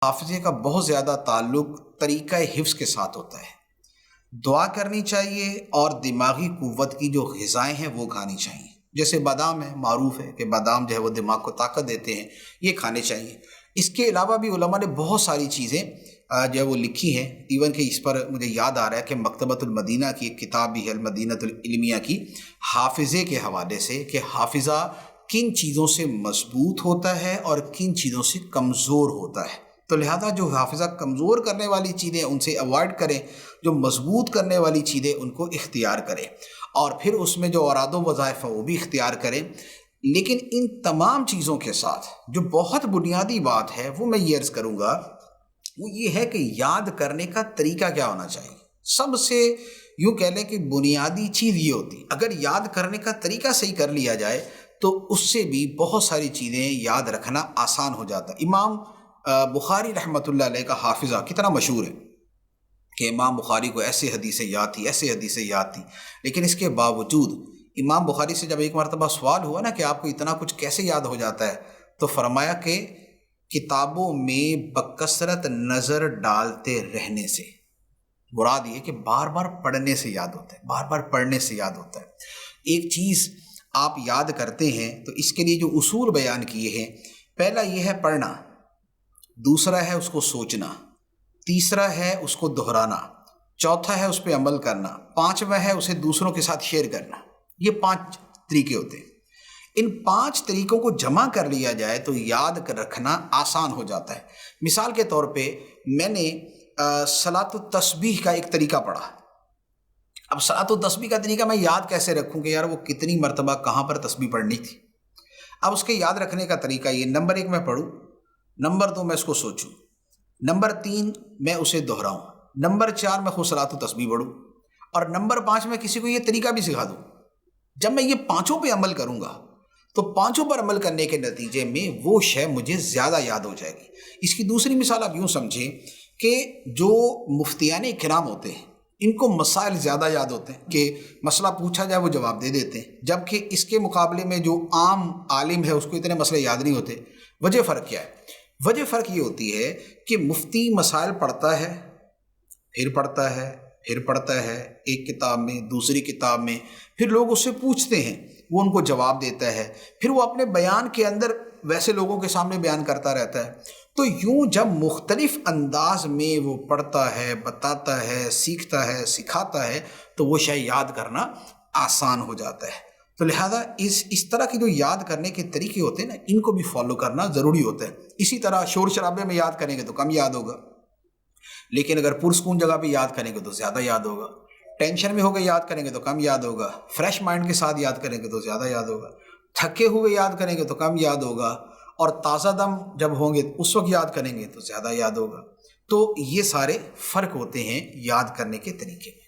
حافظے کا بہت زیادہ تعلق طریقہ حفظ کے ساتھ ہوتا ہے۔ دعا کرنی چاہیے اور دماغی قوت کی جو غذائیں ہیں وہ کھانی چاہیے، جیسے بادام ہے، معروف ہے کہ بادام جو ہے وہ دماغ کو طاقت دیتے ہیں، یہ کھانے چاہیے۔ اس کے علاوہ بھی علماء نے بہت ساری چیزیں جو ہے وہ لکھی ہیں، ایون کہ اس پر مجھے یاد آ رہا ہے کہ مکتبۃ المدینہ کی ایک کتاب بھی ہے، المدینۃ العلمیہ کی، حافظے کے حوالے سے، کہ حافظہ کن چیزوں سے مضبوط ہوتا ہے اور کن چیزوں سے کمزور ہوتا ہے۔ تو لہذا جو حافظہ کمزور کرنے والی چیزیں ان سے اوائڈ کریں، جو مضبوط کرنے والی چیزیں ان کو اختیار کریں، اور پھر اس میں جو اوراد و وظائف ہیں وہ بھی اختیار کریں۔ لیکن ان تمام چیزوں کے ساتھ جو بہت بنیادی بات ہے وہ میں یہ عرض کروں گا، وہ یہ ہے کہ یاد کرنے کا طریقہ کیا ہونا چاہیے۔ سب سے یوں کہہ لیں کہ بنیادی چیز یہ ہوتی، اگر یاد کرنے کا طریقہ صحیح کر لیا جائے تو اس سے بھی بہت ساری چیزیں یاد رکھنا آسان ہو جاتا ہے۔ امام بخاری رحمۃ اللہ علیہ کا حافظہ کتنا مشہور ہے کہ امام بخاری کو ایسے حدیثیں یاد تھی، ایسے حدیثیں یاد تھی، لیکن اس کے باوجود امام بخاری سے جب ایک مرتبہ سوال ہوا نا کہ آپ کو اتنا کچھ کیسے یاد ہو جاتا ہے، تو فرمایا کہ کتابوں میں بکثرت نظر ڈالتے رہنے سے، مراد یہ کہ بار بار پڑھنے سے یاد ہوتا ہے، بار بار پڑھنے سے یاد ہوتا ہے۔ ایک چیز آپ یاد کرتے ہیں تو اس کے لیے جو اصول بیان کیے ہیں، پہلا یہ ہے پڑھنا، دوسرا ہے اس کو سوچنا، تیسرا ہے اس کو دہرانا، چوتھا ہے اس پہ عمل کرنا، پانچواں ہے اسے دوسروں کے ساتھ شیئر کرنا۔ یہ 5 طریقے ہوتے ہیں۔ ان 5 طریقوں کو جمع کر لیا جائے تو یاد رکھنا آسان ہو جاتا ہے۔ مثال کے طور پہ میں نے صلاۃ التسبیح کا ایک طریقہ پڑھا۔ اب صلاۃ التسبیح کا طریقہ میں یاد کیسے رکھوں کہ یار وہ کتنی مرتبہ کہاں پر تسبیح پڑھنی تھی۔ اب اس کے یاد رکھنے کا طریقہ یہ، نمبر 1 میں پڑھوں، نمبر 2 میں اس کو سوچوں، نمبر 3 میں اسے دہراؤں، نمبر 4 میں خود صلاۃ التسبیح پڑھوں، اور نمبر 5 میں کسی کو یہ طریقہ بھی سکھا دوں۔ جب میں یہ 5 پہ عمل کروں گا تو 5 پر عمل کرنے کے نتیجے میں وہ شے مجھے زیادہ یاد ہو جائے گی۔ اس کی دوسری مثال آپ یوں سمجھیں کہ جو مفتیان کرام ہوتے ہیں ان کو مسائل زیادہ یاد ہوتے ہیں، کہ مسئلہ پوچھا جائے وہ جواب دے دیتے ہیں، جبکہ اس کے مقابلے میں جو عام عالم ہے اس کو اتنے مسئلے یاد نہیں ہوتے۔ وجہ فرق کیا ہے؟ وجہ فرق یہ ہوتی ہے کہ مفتی مسائل پڑھتا ہے، پھر پڑھتا ہے، پھر پڑھتا ہے، ایک کتاب میں، دوسری کتاب میں، پھر لوگ اس سے پوچھتے ہیں، وہ ان کو جواب دیتا ہے، پھر وہ اپنے بیان کے اندر ویسے لوگوں کے سامنے بیان کرتا رہتا ہے۔ تو یوں جب مختلف انداز میں وہ پڑھتا ہے، بتاتا ہے، سیکھتا ہے، سکھاتا ہے، تو وہ شے یاد کرنا آسان ہو جاتا ہے۔ تو لہذا اس طرح کے جو یاد کرنے کے طریقے ہوتے ہیں نا، ان کو بھی فالو کرنا ضروری ہوتا ہے۔ اسی طرح شور شرابے میں یاد کریں گے تو کم یاد ہوگا، لیکن اگر پرسکون جگہ پہ یاد کریں گے تو زیادہ یاد ہوگا۔ ٹینشن میں ہو کے یاد کریں گے تو کم یاد ہوگا، فریش مائنڈ کے ساتھ یاد کریں گے تو زیادہ یاد ہوگا، تھکے ہوئے یاد کریں گے تو کم یاد ہوگا، اور تازہ دم جب ہوں گے اس وقت یاد کریں گے تو زیادہ یاد ہوگا۔ تو یہ سارے فرق ہوتے ہیں یاد کرنے کے طریقے میں۔